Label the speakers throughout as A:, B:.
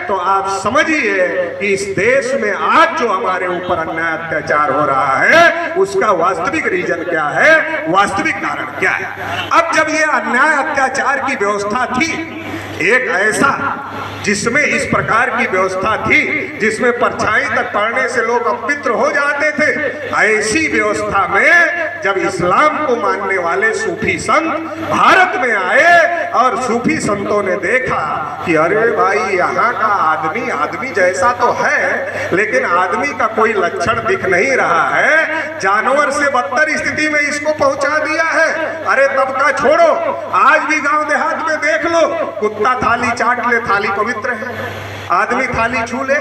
A: तो आप समझिए कि इस देश में आज जो हमारे ऊपर अन्याय अत्याचार हो रहा है उसका वास्तविक रीजन क्या है, वास्तविक कारण क्या है। अब जब ये अन्याय अत्याचार की व्यवस्था थी, एक ऐसा जिसमें इस प्रकार की व्यवस्था थी जिसमें परछाई तक पड़ने से लोग अपवित्र हो जाते थे, ऐसी व्यवस्था में जब इस्लाम को मानने वाले सूफी संत भारत में आए और सूफी संतों ने देखा कि अरे भाई यहाँ का आदमी आदमी जैसा तो है लेकिन आदमी का कोई लक्षण दिख नहीं रहा है, जानवर से बदतर स्थिति में इसको पहुंचा दिया है। अरे तब का छोड़ो, आज भी गांव देहात में देख लो, कुत्ता थाली चाट ले थाली पवित्र है, आदमी थाली छू ले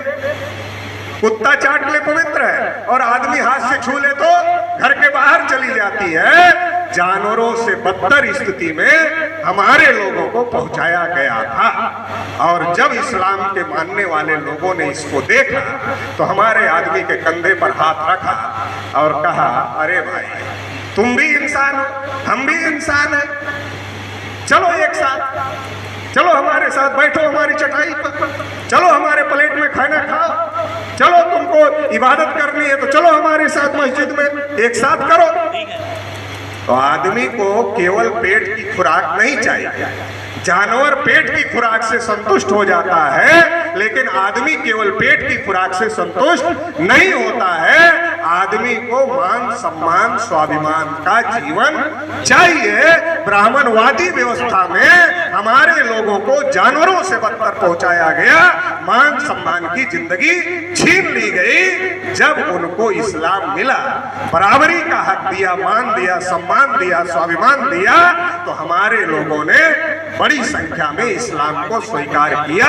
A: कुत्ता चाट ले पवित्र है, और आदमी हाथ से छू ले तो घर के बाहर चली जाती है। जानवरों से बदतर स्थिति में हमारे लोगों को पहुंचाया गया था, और जब इस्लाम के मानने वाले लोगों ने इसको देखा तो हमारे आदमी के कंधे पर हाथ रखा और कहा, अरे भाई तुम भी इंसान हो, हम भी इंसान हैं, चलो एक साथ, चलो हमारे साथ बैठो हमारी चटाई पर, चलो हमारे प्लेट में खाना खाओ, चलो तुमको इबादत करनी है तो चलो हमारे साथ मस्जिद में एक साथ करो। तो आदमी को केवल पेट की खुराक नहीं चाहिए, जानवर पेट की खुराक से संतुष्ट हो जाता है लेकिन आदमी केवल पेट की खुराक से संतुष्ट नहीं होता है। आदमी को मान सम्मान स्वाभिमान का जीवन चाहिए। ब्राह्मणवादी व्यवस्था में हमारे लोगों को जानवरों से बदतर पहुंचाया गया, मान सम्मान की जिंदगी छीन ली गई। जब उनको इस्लाम मिला, बराबरी का हक दिया, मान दिया, सम्मान दिया, स्वाभिमान दिया, तो हमारे लोगों ने बड़ी संख्या में इस्लाम को स्वीकार किया।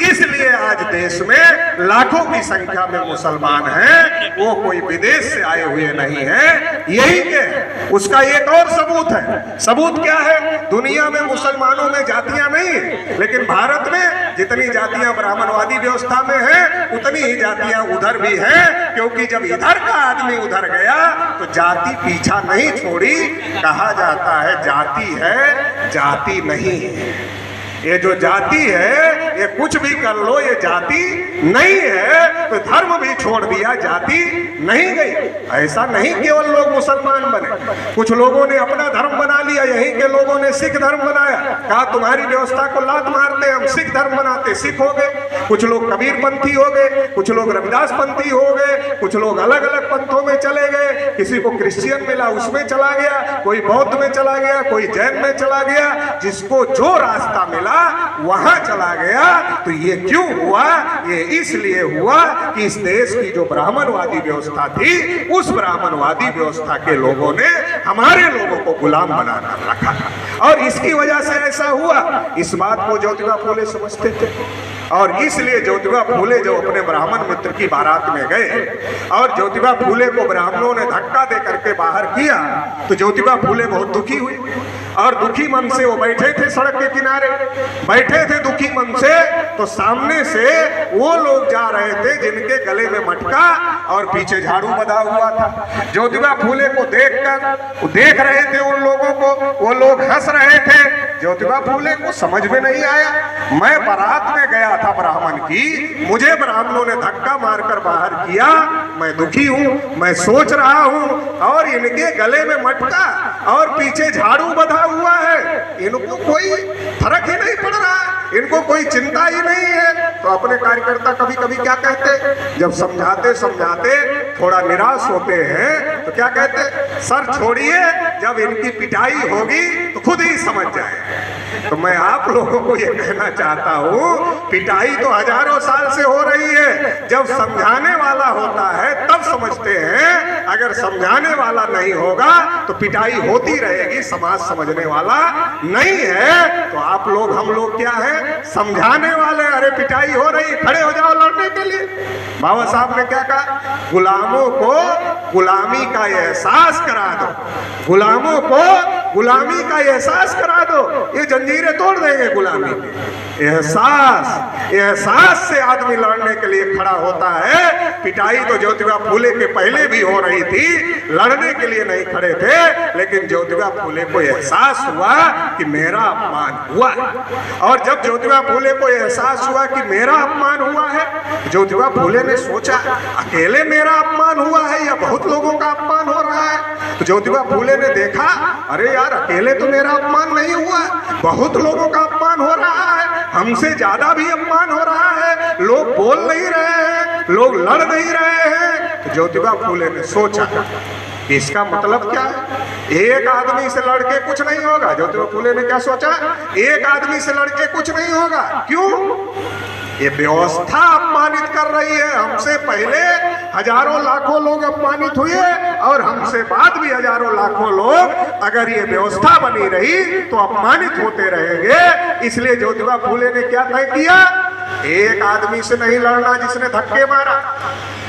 A: इसलिए आज देश में लाखों की संख्या में मुसलमान हैं, वो कोई विदेश से आए हुए नहीं हैं। यही के उसका एक और सबूत है। सबूत क्या है? दुनिया में मुसलमानों में जातियां नहीं है, लेकिन भारत में जितनी जातियां ब्राह्मणवादी व्यवस्था में है उतनी ही जातियां उधर भी हैं, क्योंकि जब इधर का आदमी उधर गया तो जाति पीछा नहीं छोड़ी। कहा जाता है जाति है जाति नहीं है। ये जो जाति है ये कुछ भी कर लो, ये जाति नहीं है। तो धर्म भी छोड़ दिया, जाति नहीं गई। ऐसा नहीं केवल लोग मुसलमान बने, कुछ लोगों ने अपना धर्म बना लिया। यहीं के लोगों ने सिख धर्म बनाया, कहा तुम्हारी व्यवस्था को लात मारते, हम सिख धर्म बनाते, सिख हो गए। कुछ लोग कबीर पंथी हो गए, कुछ लोग रविदास पंथी हो गए, कुछ लोग अलग अलग पंथों में चले गए। किसी को क्रिश्चियन मिला उसमें चला गया, कोई बौद्ध में चला गया, कोई जैन में चला गया। जिसको जो रास्ता मिला वहां चला गया। तो ये क्यों हुआ? ये इसलिए हुआ कि इस देश की जो ब्राह्मणवादी व्यवस्था थी, उस ब्राह्मणवादी व्यवस्था के लोगों ने हमारे लोगों को गुलाम बनाकर रखा था, और इसकी वजह से ऐसा हुआ। इस बात को ज्योतिबा फूले समझते थे, और इसलिए ज्योतिबा फूले जो अपने ब्राह्मण मित्र की बारात में गए और ज्योतिबा फूले को ब्राह्मणों ने धक्का दे करके बाहर किया, तो ज्योतिबा फूले बहुत दुखी हुई, और दुखी मन से वो बैठे थे, सड़क के किनारे बैठे थे दुखी मन से। तो सामने से वो लोग जा रहे थे जिनके गले में मटका और पीछे झाड़ू बंधा हुआ था। ज्योतिबा फूले को देखकर वो देख रहे थे उन लोगों को, वो लोग हंस रहे थे। ज्योतिबा फूले को समझ में नहीं आया, मैं बारात में गया था ब्राह्मण की, मुझे ब्राह्मणों ने धक्का मारकर बाहर किया, मैं दुखी हूँ, मैं सोच रहा हूँ, और इनके गले में मटका और पीछे झाड़ू बंधा हुआ है, इनको कोई फर्क ही नहीं पड़ रहा, इनको कोई चिंता ही नहीं है। तो अपने कार्यकर्ता कभी कभी क्या कहते, जब समझाते समझाते थोड़ा निराश होते हैं तो क्या कहते, सर छोड़िए, जब इनकी पिटाई होगी तो खुद ही समझ जाए। तो मैं आप लोगों को ये कहना चाहता हूँ, पिटाई तो हजारों साल से हो रही है। जब समझाने वाला होता है तब समझते हैं, अगर समझाने वाला नहीं होगा तो पिटाई होती रहेगी, समाज समझने वाला नहीं है। तो आप लोग हम लोग क्या है, समझाने वाले। अरे पिटाई हो रही, खड़े हो जाओ लड़ने के लिए। बाबा साहब ने क्या कहा, गुलामों को गुलामी का एहसास करा दो, गुलामों को गुलामी का एहसास करा दो, ये जंजीरें तोड़ देंगे गुलामी की। एहसास से आदमी लड़ने के लिए खड़ा होता है। पिटाई तो ज्योतिबा फूले के पहले भी हो रही थी, लड़ने के लिए नहीं खड़े थे, लेकिन ज्योतिबा फूले को एहसास हुआ कि मेरा अपमान हुआ। और जब ज्योतिबा फूले को एहसास हुआ कि मेरा अपमान हुआ है, ज्योतिबा फूले ने सोचा अकेले मेरा अपमान हुआ है या बहुत लोगों का अपमान हो रहा है। तो ज्योतिबा फूले ने देखा, अरे यार अकेले तो मेरा अपमान नहीं हुआ, बहुत लोगों का अपमान हो रहा है, हमसे ज्यादा भी अपमान हो रहा है, लोग बोल नहीं रहे हैं, लोग लड़ नहीं रहे हैं। तो ज्योतिबा फूले ने सोचा इसका मतलब क्या है, एक आदमी से लड़के कुछ नहीं होगा। ज्योतिबा फूले ने क्या सोचा, एक आदमी से लड़के कुछ नहीं होगा। क्यों? ये व्यवस्था अपमानित कर रही है। हमसे पहले हजारों लाखों लोग अपमानित हुए और हमसे बाद भी हजारों लाखों लोग, अगर ये व्यवस्था बनी रही तो अपमानित होते रहेंगे। इसलिए ज्योतिबा फूले ने क्या तय किया, एक आदमी से नहीं लड़ना जिसने धक्के मारा।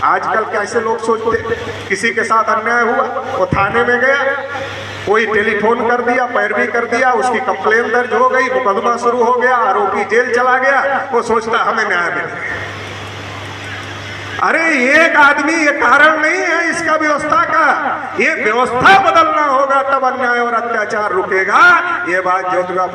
A: आजकल कैसे लोग सोचते, किसी के साथ अन्याय हुआ वो थाने में गया, कोई टेलीफोन कर दिया, पैरवी कर दिया, उसकी कंप्लेन दर्ज हो गई, मुकदमा शुरू हो गया, आरोपी जेल चला गया, वो सोचता हमें न्याय मिले। अरे एक आदमी ये कारण नहीं है इसका व्यवस्था का, ये व्यवस्था बदलना होगा तब अन्याय और अत्याचार रुकेगा। ये बात ज्योतिबा